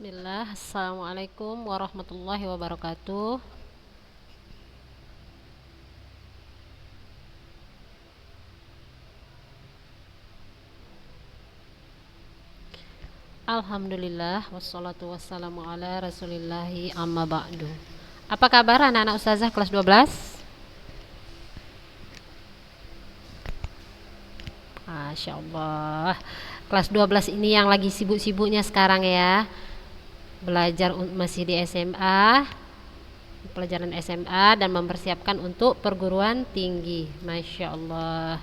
Bismillah, Assalamualaikum warahmatullahi wabarakatuh. Alhamdulillah, wassalatu wassalamu ala rasulillahi amma ba'du. Apa kabar anak-anak ustazah kelas 12? Masya Allah. Kelas 12 ini yang lagi sibuk-sibuknya sekarang ya. Belajar masih di SMA, pelajaran SMA dan mempersiapkan untuk perguruan tinggi. Masya Allah.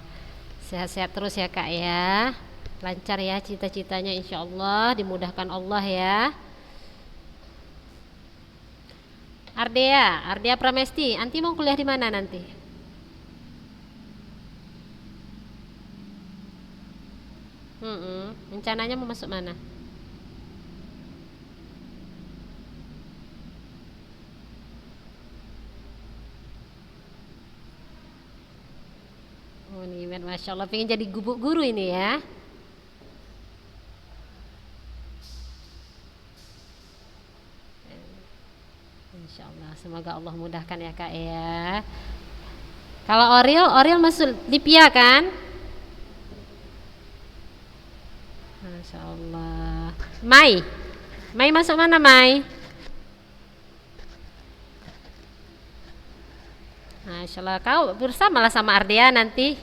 Sehat-sehat terus ya kak ya. Lancar ya cita-citanya insya Allah, dimudahkan Allah ya. Ardea Pramesti, anti mau kuliah di mana nanti? Rencananya mau masuk mana? Oh nih, masya Allah, pengen jadi guru ini ya. Insya Allah, semoga Allah mudahkan ya kak ya. Kalau Oriel masuk Lipia kan? Masya Allah. Mai masuk mana Mai? Masya Allah, kau bersamalah sama Ardea nanti.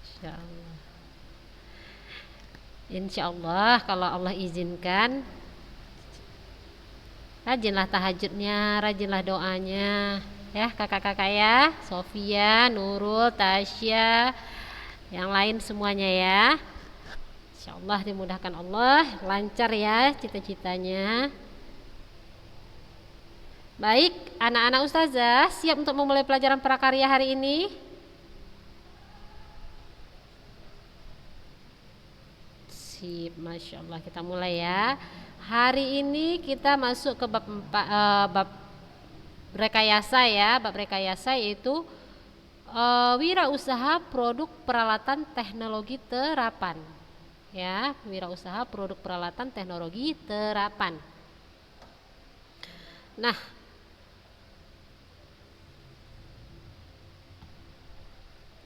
Insya Allah. Insya Allah kalau Allah izinkan, rajinlah tahajudnya, rajinlah doanya, ya kakak-kakak ya, Sofia, Nurul, Tasya, yang lain semuanya ya. Insya Allah dimudahkan Allah, lancar ya cita-citanya. Baik, anak-anak ustazah siap untuk memulai pelajaran prakarya hari ini? Sip, Masya Allah, kita mulai ya. Hari ini kita masuk ke bab rekayasa ya. Bab rekayasa yaitu wirausaha produk peralatan teknologi terapan. Ya, wirausaha produk peralatan teknologi terapan. Nah,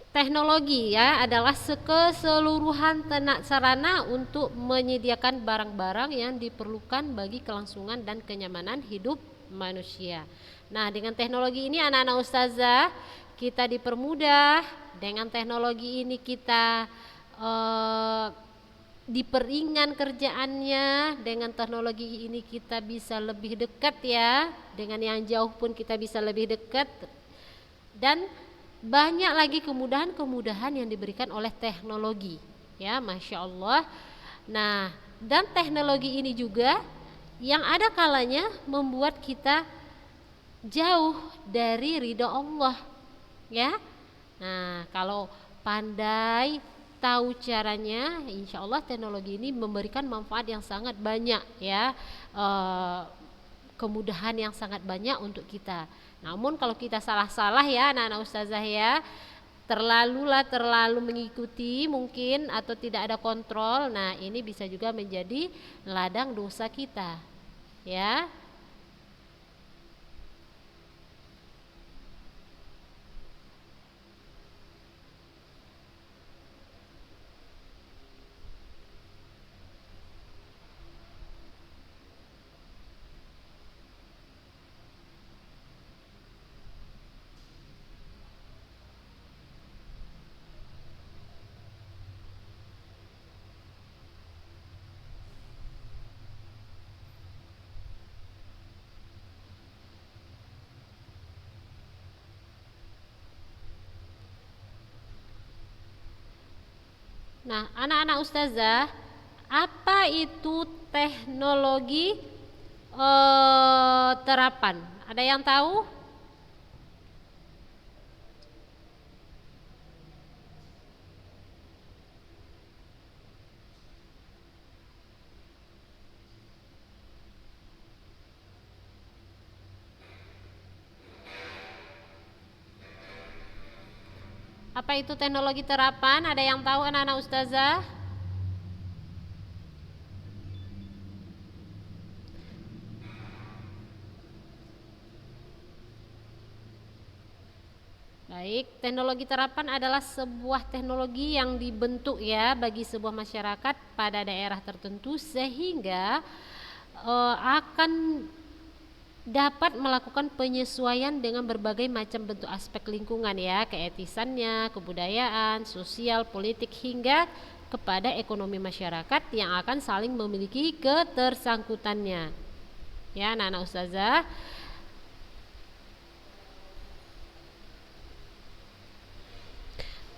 teknologi ya adalah keseluruhan sarana untuk menyediakan barang-barang yang diperlukan bagi kelangsungan dan kenyamanan hidup manusia. Nah, dengan teknologi ini anak-anak ustazah kita dipermudah, dengan teknologi ini kita diperingan kerjaannya, dengan teknologi ini kita bisa lebih dekat ya, dengan yang jauh pun kita bisa lebih dekat, dan banyak lagi kemudahan-kemudahan yang diberikan oleh teknologi ya, Masya Allah. Nah, dan teknologi ini juga yang ada kalanya membuat kita jauh dari ridha Allah ya. Nah, kalau pandai tahu caranya, insya Allah teknologi ini memberikan manfaat yang sangat banyak ya, kemudahan yang sangat banyak untuk kita. Namun kalau kita salah-salah ya anak-anak ustazah ya, terlalu mengikuti mungkin atau tidak ada kontrol, nah ini bisa juga menjadi ladang dosa kita ya. Nah, anak-anak ustazah, apa itu teknologi terapan? Ada yang tahu? Apa itu teknologi terapan? Ada yang tahu anak-anak ustazah? Baik, teknologi terapan adalah sebuah teknologi yang dibentuk ya bagi sebuah masyarakat pada daerah tertentu sehingga akan dapat melakukan penyesuaian dengan berbagai macam bentuk aspek lingkungan ya, keetisannya, kebudayaan, sosial, politik hingga kepada ekonomi masyarakat yang akan saling memiliki ketersangkutannya. Ya, anak-anak ustazah.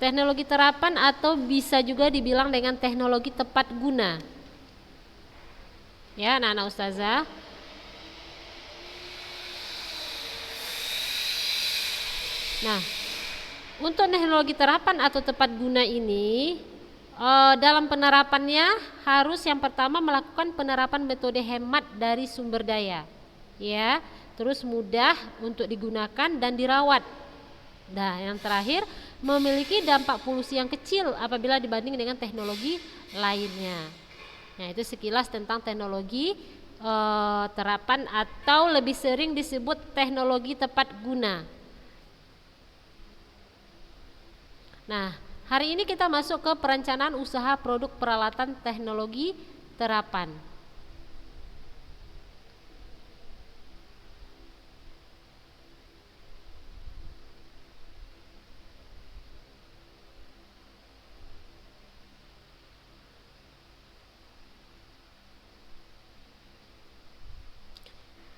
Teknologi terapan atau bisa juga dibilang dengan teknologi tepat guna. Ya, anak-anak ustazah. Nah, untuk teknologi terapan atau tepat guna ini dalam penerapannya harus yang pertama melakukan penerapan metode hemat dari sumber daya. Ya, terus mudah untuk digunakan dan dirawat. Nah, yang terakhir memiliki dampak polusi yang kecil apabila dibanding dengan teknologi lainnya. Nah, itu sekilas tentang teknologi terapan atau lebih sering disebut teknologi tepat guna. Nah, hari ini kita masuk ke perencanaan usaha produk peralatan teknologi terapan.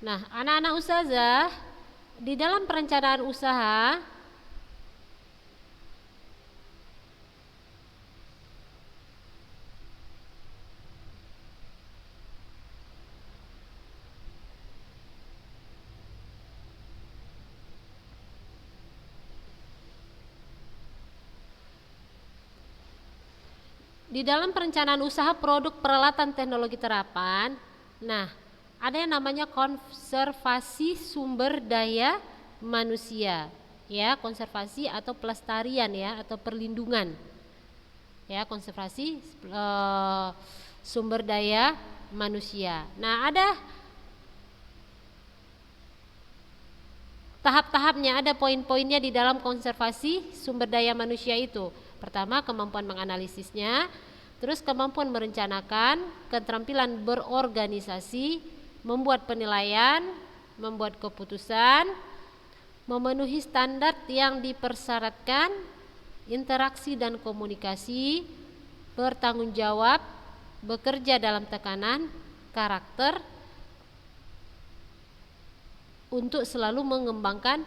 Nah, anak-anak ustazah, di dalam perencanaan usaha produk peralatan teknologi terapan, nah, ada yang namanya konservasi sumber daya manusia, ya, konservasi atau pelestarian ya, atau perlindungan, ya, konservasi sumber daya manusia. Nah, ada tahap-tahapnya, ada poin-poinnya di dalam konservasi sumber daya manusia itu. Pertama, kemampuan menganalisisnya, terus kemampuan merencanakan, keterampilan berorganisasi, membuat penilaian, membuat keputusan, memenuhi standar yang dipersyaratkan, interaksi dan komunikasi, bertanggung jawab, bekerja dalam tekanan, karakter, untuk selalu mengembangkan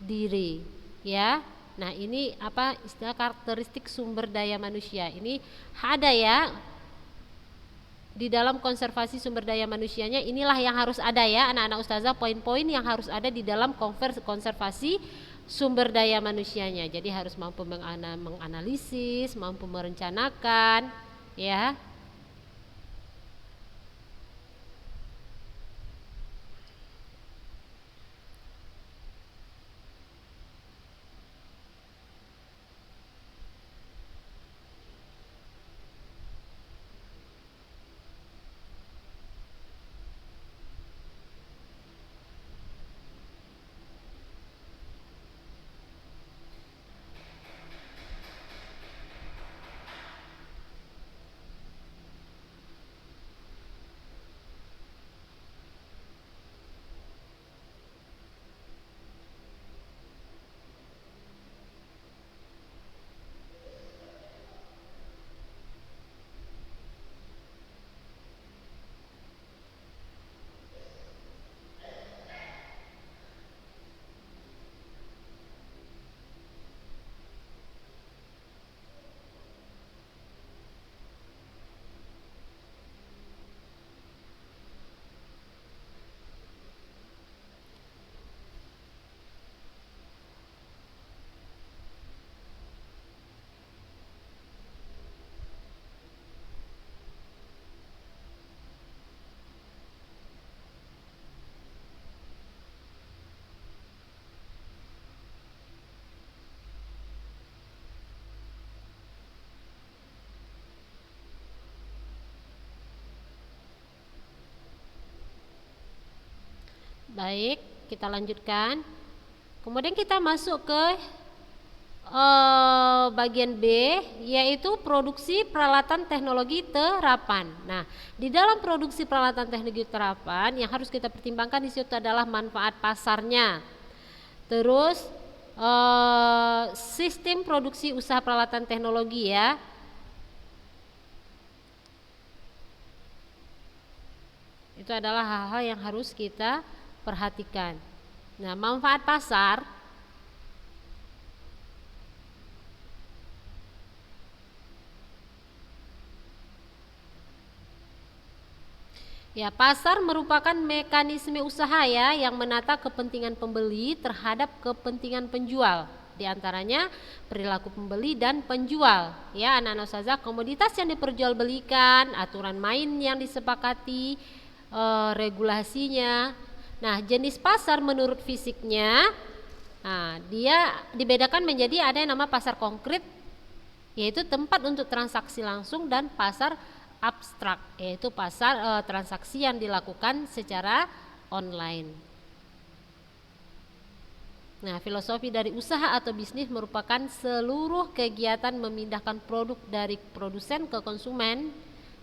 diri, ya. Nah, ini apa istilah karakteristik sumber daya manusia. Ini ada ya di dalam konservasi sumber daya manusianya. Inilah yang harus ada ya anak-anak ustazah, poin-poin yang harus ada di dalam konservasi sumber daya manusianya. Jadi harus mampu menganalisis, mampu merencanakan, ya. Baik, kita lanjutkan. Kemudian kita masuk ke bagian B, yaitu produksi peralatan teknologi terapan. Nah, di dalam produksi peralatan teknologi terapan yang harus kita pertimbangkan di situ adalah manfaat pasarnya. Terus sistem produksi usaha peralatan teknologi ya. Itu adalah hal-hal yang harus kita perhatikan. Nah, manfaat pasar ya, pasar merupakan mekanisme usaha ya yang menata kepentingan pembeli terhadap kepentingan penjual. Di antaranya perilaku pembeli dan penjual. Ya, anak-anak ustazah, komoditas yang diperjualbelikan, aturan main yang disepakati, regulasinya. Nah, jenis pasar menurut fisiknya, nah, dia dibedakan menjadi ada yang nama pasar konkret, yaitu tempat untuk transaksi langsung, dan pasar abstrak, yaitu pasar transaksi yang dilakukan secara online. Nah, filosofi dari usaha atau bisnis merupakan seluruh kegiatan memindahkan produk dari produsen ke konsumen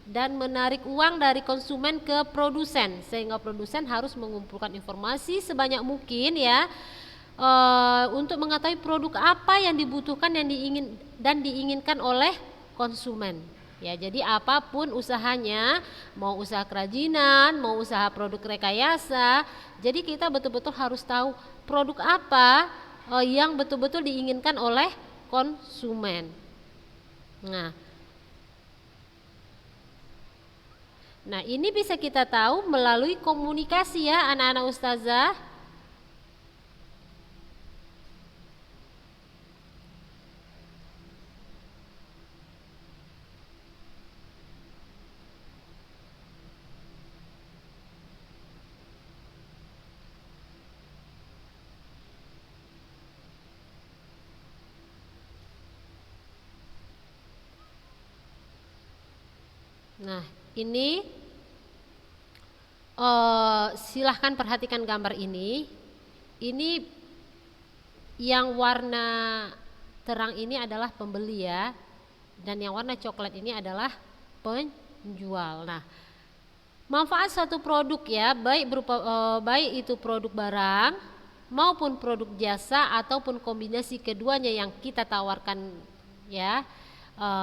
dan menarik uang dari konsumen ke produsen, sehingga produsen harus mengumpulkan informasi sebanyak mungkin ya untuk mengetahui produk apa yang dibutuhkan dan diinginkan oleh konsumen. Ya, jadi apapun usahanya, mau usaha kerajinan, mau usaha produk rekayasa, jadi kita betul-betul harus tahu produk apa yang betul-betul diinginkan oleh konsumen. Nah, ini bisa kita tahu melalui komunikasi ya anak-anak ustazah. Nah, ini silahkan perhatikan gambar ini. Ini yang warna terang ini adalah pembeli ya, dan yang warna coklat ini adalah penjual. Nah, manfaat satu produk ya, baik itu produk barang maupun produk jasa ataupun kombinasi keduanya yang kita tawarkan ya,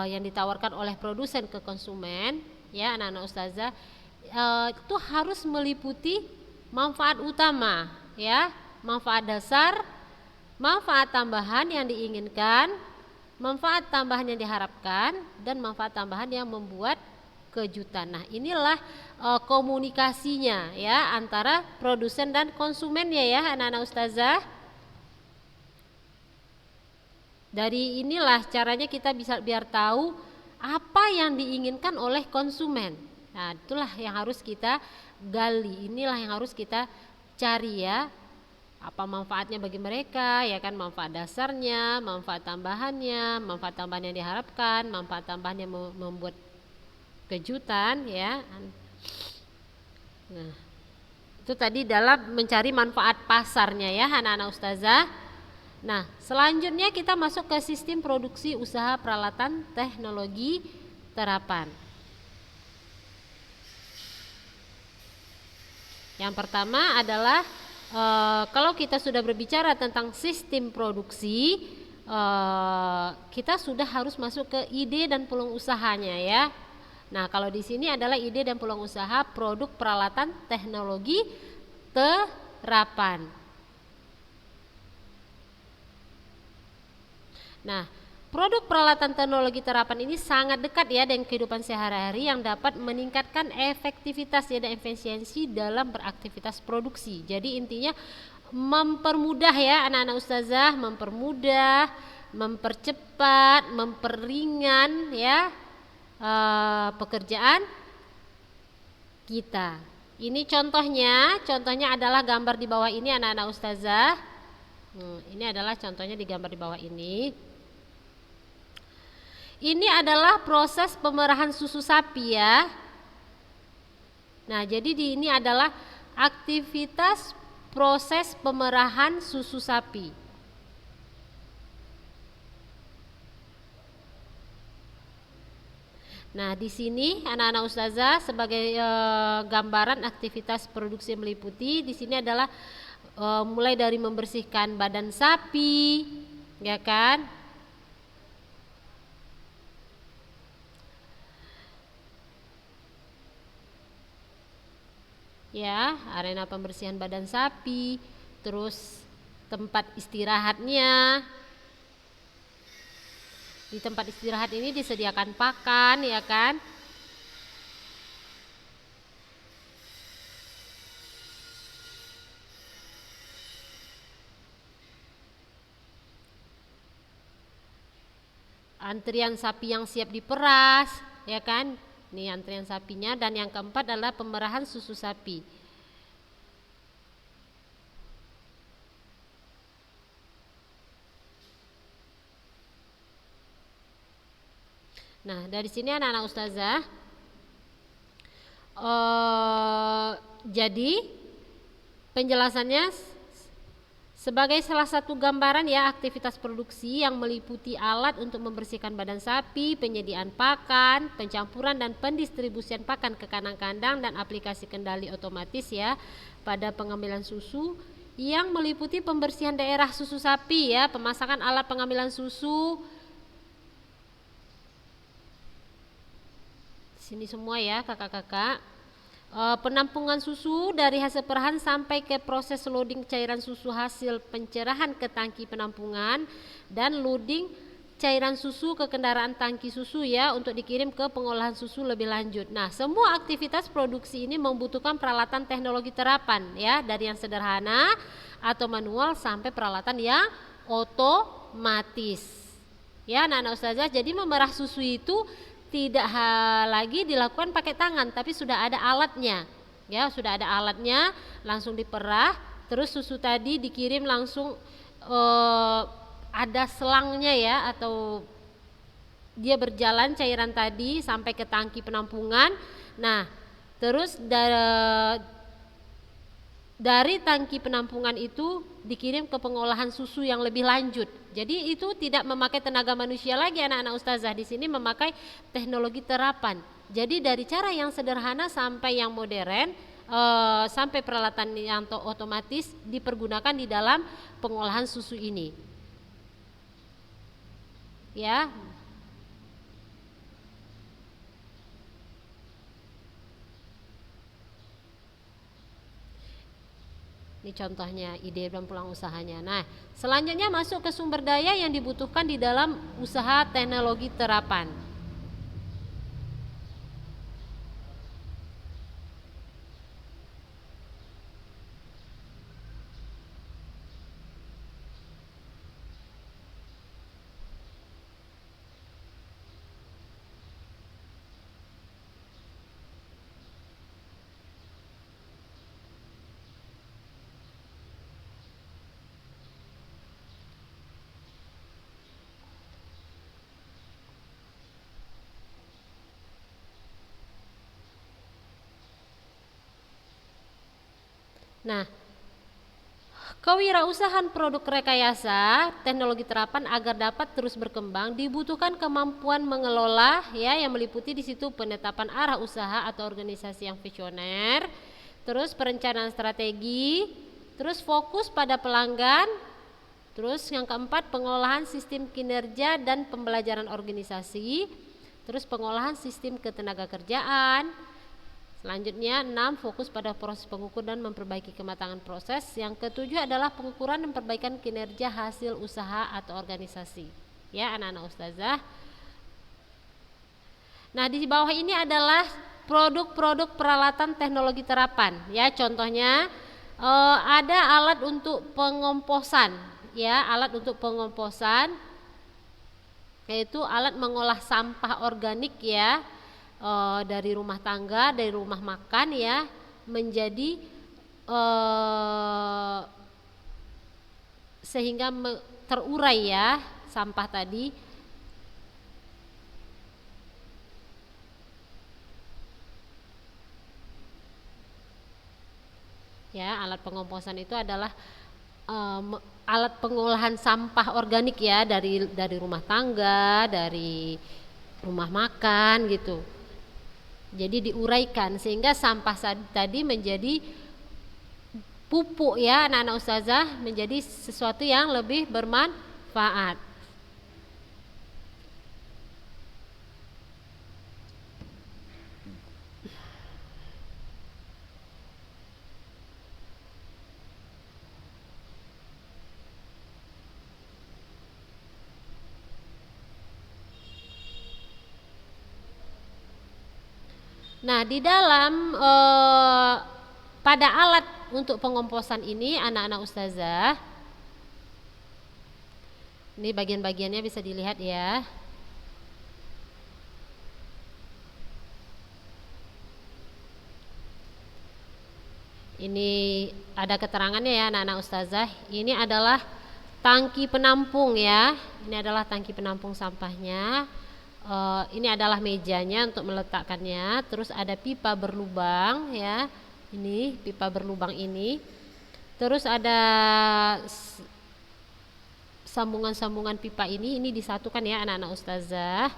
yang ditawarkan oleh produsen ke konsumen ya anak-anak ustazah, itu harus meliputi manfaat utama ya, manfaat dasar, manfaat tambahan yang diinginkan, manfaat tambahan yang diharapkan, dan manfaat tambahan yang membuat kejutan. Nah, inilah komunikasinya ya antara produsen dan konsumennya ya anak-anak ustazah. Dari inilah caranya kita bisa biar tahu apa yang diinginkan oleh konsumen. Nah, itulah yang harus kita gali, inilah yang harus kita cari ya. Apa manfaatnya bagi mereka ya kan, manfaat dasarnya, manfaat tambahannya, manfaat tambahan yang diharapkan, manfaat tambahan yang membuat kejutan ya. Nah, itu tadi dalam mencari manfaat pasarnya ya anak-anak ustazah. Nah, selanjutnya kita masuk ke sistem produksi usaha peralatan teknologi terapan. Yang pertama adalah kalau kita sudah berbicara tentang sistem produksi, kita sudah harus masuk ke ide dan peluang usahanya ya. Nah, kalau di sini adalah ide dan peluang usaha produk peralatan teknologi terapan. Nah, produk peralatan teknologi terapan ini sangat dekat ya dengan kehidupan sehari-hari yang dapat meningkatkan efektivitas dan efisiensi dalam beraktivitas produksi. Jadi intinya mempermudah ya anak-anak ustazah, mempermudah, mempercepat, memperingan ya pekerjaan kita. Ini contohnya adalah gambar di bawah ini anak-anak ustazah. Ini adalah contohnya di gambar di bawah ini. Ini adalah proses pemerahan susu sapi ya. Nah, jadi ini adalah aktivitas proses pemerahan susu sapi. Nah, di sini anak-anak ustazah sebagai gambaran aktivitas produksi yang meliputi di sini adalah mulai dari membersihkan badan sapi, ya kan? Ya, arena pembersihan badan sapi, terus tempat istirahatnya. Di tempat istirahat ini disediakan pakan, ya kan? Antrian sapi yang siap diperas, ya kan? Ini antrian sapinya. Dan yang keempat adalah pemerahan susu sapi. Nah, dari sini anak-anak ustazah, jadi penjelasannya sebagai salah satu gambaran ya aktivitas produksi yang meliputi alat untuk membersihkan badan sapi, penyediaan pakan, pencampuran dan pendistribusian pakan ke kandang-kandang dan aplikasi kendali otomatis ya pada pengambilan susu yang meliputi pembersihan daerah susu sapi ya, pemasangan alat pengambilan susu. Sini semua ya kakak-kakak. Penampungan susu dari hasil perahan sampai ke proses loading cairan susu hasil pencerahan ke tangki penampungan dan loading cairan susu ke kendaraan tangki susu ya untuk dikirim ke pengolahan susu lebih lanjut. Nah, semua aktivitas produksi ini membutuhkan peralatan teknologi terapan ya, dari yang sederhana atau manual sampai peralatan yang otomatis. Ya, anak-anak ustazah, jadi memerah susu itu tidak lagi dilakukan pakai tangan, tapi sudah ada alatnya. Ya, sudah ada alatnya, langsung diperah, terus susu tadi dikirim langsung ada selangnya ya, atau dia berjalan cairan tadi sampai ke tangki penampungan. Nah, terus dari tangki penampungan itu dikirim ke pengolahan susu yang lebih lanjut. Jadi itu tidak memakai tenaga manusia lagi anak-anak ustazah. Di sini memakai teknologi terapan. Jadi dari cara yang sederhana sampai yang modern, sampai peralatan yang otomatis dipergunakan di dalam pengolahan susu ini. Ya. Ini contohnya ide dan peluang usahanya. Nah, selanjutnya masuk ke sumber daya yang dibutuhkan di dalam usaha teknologi terapan. Nah, kewirausahaan produk rekayasa teknologi terapan agar dapat terus berkembang dibutuhkan kemampuan mengelola ya, yang meliputi di situ penetapan arah usaha atau organisasi yang visioner, terus perencanaan strategi, terus fokus pada pelanggan, terus yang keempat pengolahan sistem kinerja dan pembelajaran organisasi, terus pengolahan sistem ketenaga kerjaan. Selanjutnya 6 fokus pada proses pengukur dan memperbaiki kematangan proses. Yang ketujuh adalah pengukuran dan perbaikan kinerja hasil usaha atau organisasi. Ya anak-anak ustazah. Nah di bawah ini adalah produk-produk peralatan teknologi terapan. Ya contohnya ada alat untuk pengomposan. Ya alat untuk pengomposan yaitu alat mengolah sampah organik ya. Dari rumah tangga, dari rumah makan ya menjadi sehingga terurai ya sampah tadi. Ya, alat pengomposan itu adalah alat pengolahan sampah organik ya, dari rumah tangga, dari rumah makan gitu. Jadi diuraikan sehingga sampah tadi menjadi pupuk ya anak-anak ustazah, menjadi sesuatu yang lebih bermanfaat. Nah, di dalam pada alat untuk pengomposan ini anak-anak ustazah, ini bagian-bagiannya bisa dilihat ya. Ini ada keterangannya ya anak-anak ustazah. Ini adalah tangki penampung ya. Ini adalah tangki penampung sampahnya. Ini adalah mejanya untuk meletakkannya. Terus ada pipa berlubang ya. Ini pipa berlubang ini. Terus ada sambungan-sambungan pipa ini disatukan ya anak-anak ustazah.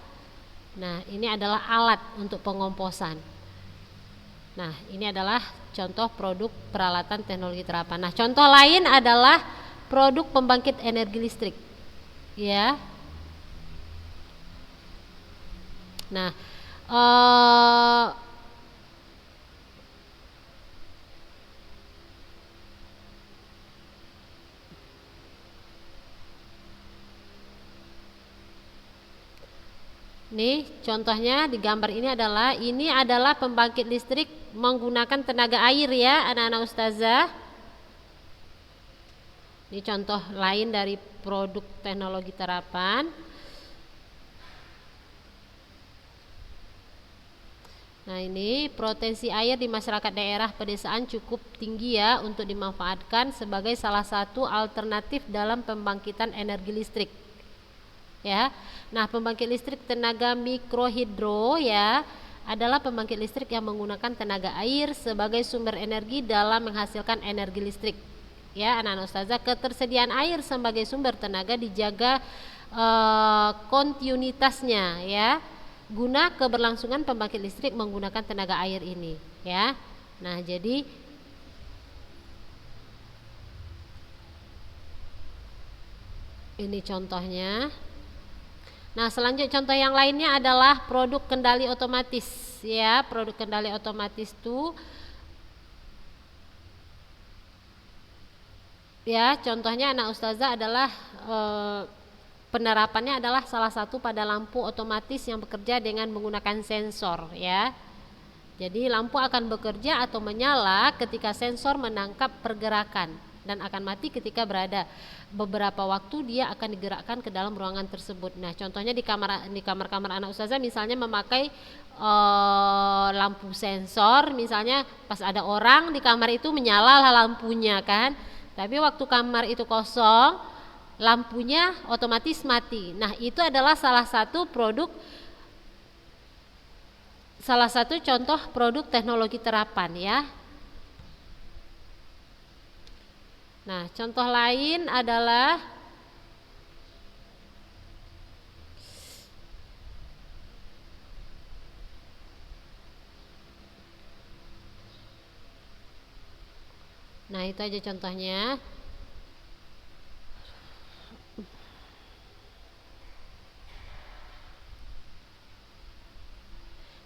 Nah, ini adalah alat untuk pengomposan. Nah, ini adalah contoh produk peralatan teknologi terapan. Nah, contoh lain adalah produk pembangkit energi listrik. Ya. Nah, nih contohnya di gambar ini adalah pembangkit listrik menggunakan tenaga air ya anak-anak ustazah. Ini contoh lain dari produk teknologi terapan. Nah, ini potensi air di masyarakat daerah pedesaan cukup tinggi ya untuk dimanfaatkan sebagai salah satu alternatif dalam pembangkitan energi listrik. Ya. Nah, pembangkit listrik tenaga mikrohidro ya adalah pembangkit listrik yang menggunakan tenaga air sebagai sumber energi dalam menghasilkan energi listrik. Ya, anak-anak ustazah, ketersediaan air sebagai sumber tenaga dijaga kontinuitasnya ya, guna keberlangsungan pembangkit listrik menggunakan tenaga air ini ya. Nah, jadi ini contohnya. Nah, selanjutnya contoh yang lainnya adalah produk kendali otomatis ya. Produk kendali otomatis itu ya, contohnya anak ustazah adalah penerapannya adalah salah satu pada lampu otomatis yang bekerja dengan menggunakan sensor ya. Jadi lampu akan bekerja atau menyala ketika sensor menangkap pergerakan dan akan mati ketika berada beberapa waktu dia akan digerakkan ke dalam ruangan tersebut. Nah, contohnya di kamar-kamar anak ustazah misalnya memakai lampu sensor, misalnya pas ada orang di kamar itu menyala lampunya kan. Tapi waktu kamar itu kosong, lampunya otomatis mati. Nah, itu adalah salah satu contoh produk teknologi terapan ya. Nah, contoh lain adalah nah, itu aja contohnya.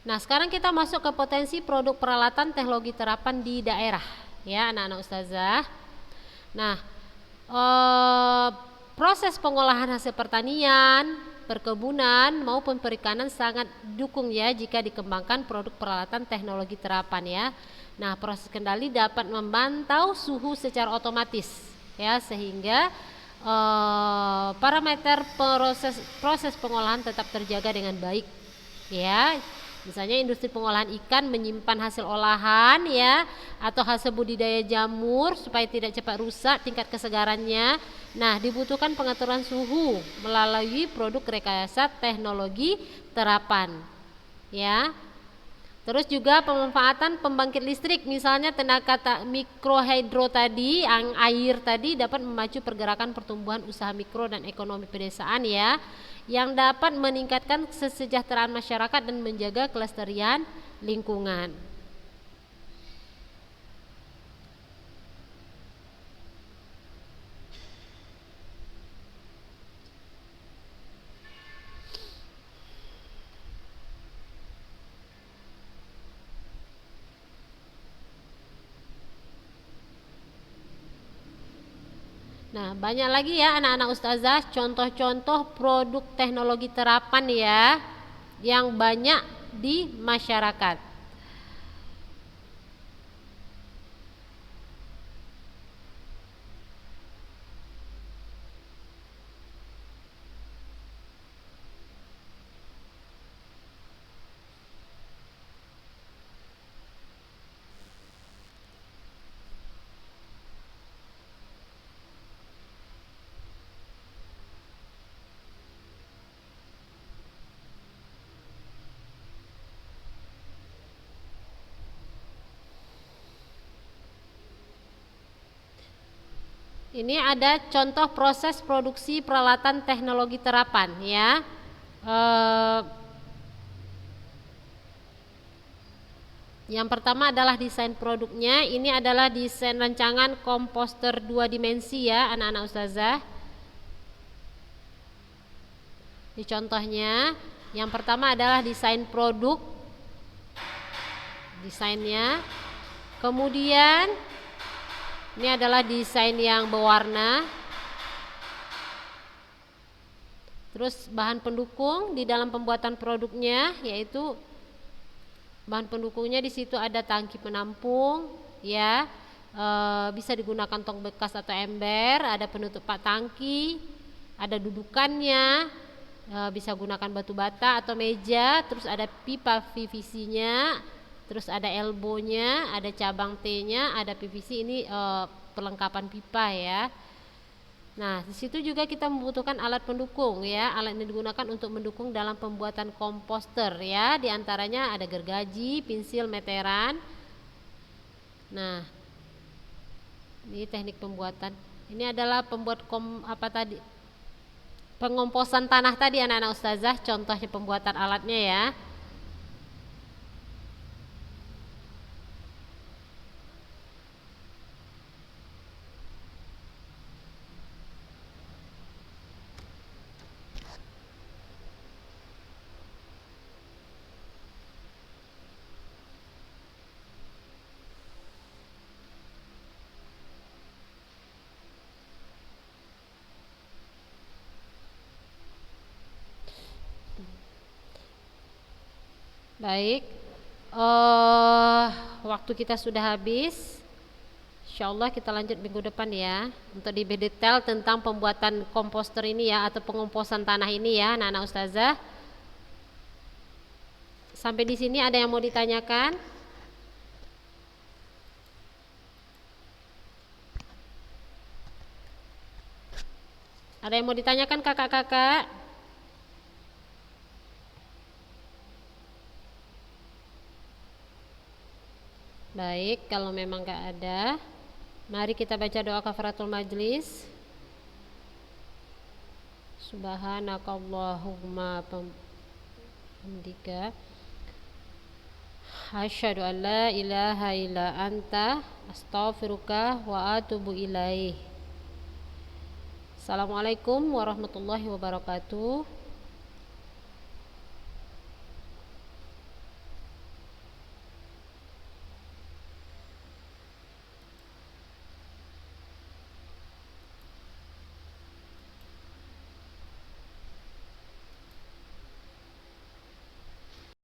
Nah, sekarang kita masuk ke potensi produk peralatan teknologi terapan di daerah ya anak-anak ustazah. Nah, proses pengolahan hasil pertanian, perkebunan maupun perikanan sangat dukung ya jika dikembangkan produk peralatan teknologi terapan ya. Nah, proses kendali dapat memantau suhu secara otomatis ya, sehingga parameter proses pengolahan tetap terjaga dengan baik ya. Misalnya industri pengolahan ikan menyimpan hasil olahan ya, atau hasil budidaya jamur supaya tidak cepat rusak tingkat kesegarannya. Nah, dibutuhkan pengaturan suhu melalui produk rekayasa teknologi terapan ya. Terus juga pemanfaatan pembangkit listrik, misalnya tenaga mikrohidro tadi, air tadi dapat memacu pergerakan pertumbuhan usaha mikro dan ekonomi pedesaan ya, yang dapat meningkatkan kesejahteraan masyarakat dan menjaga kelestarian lingkungan. Nah, banyak lagi ya anak-anak ustazah contoh-contoh produk teknologi terapan ya yang banyak di masyarakat. Ini ada contoh proses produksi peralatan teknologi terapan ya. Yang pertama adalah desain produknya. Ini adalah desain rancangan komposter 2 dimensi ya anak-anak ustazah. Di contohnya, yang pertama adalah desain produk, desainnya. Kemudian ini adalah desain yang berwarna. Terus bahan pendukung di dalam pembuatan produknya, yaitu bahan pendukungnya di situ ada tangki penampung, ya, bisa digunakan tong bekas atau ember, ada penutup tangki, ada dudukannya, bisa gunakan batu bata atau meja, terus ada pipa PVC-nya. Terus ada elbownya, ada cabang T-nya, ada PVC, ini perlengkapan pipa ya. Nah, di situ juga kita membutuhkan alat pendukung ya. Alat ini digunakan untuk mendukung dalam pembuatan komposter ya. Di antaranya ada gergaji, pensil, meteran. Nah, ini teknik pembuatan. Ini adalah pembuat pengomposan tanah tadi anak-anak ustazah, contohnya pembuatan alatnya ya. Baik, waktu kita sudah habis. Insyaallah kita lanjut minggu depan ya, untuk lebih detail tentang pembuatan komposter ini ya, atau pengomposan tanah ini ya anak-anak ustazah. Sampai di sini ada yang mau ditanyakan? Ada yang mau ditanyakan kakak-kakak? Baik, kalau memang gak ada, mari kita baca doa kafaratul majlis. Subhanakallahumma hamdika asyhadu an la ilaha illa anta astaghfiruka wa atubu ilaih. Assalamualaikum warahmatullahi wabarakatuh.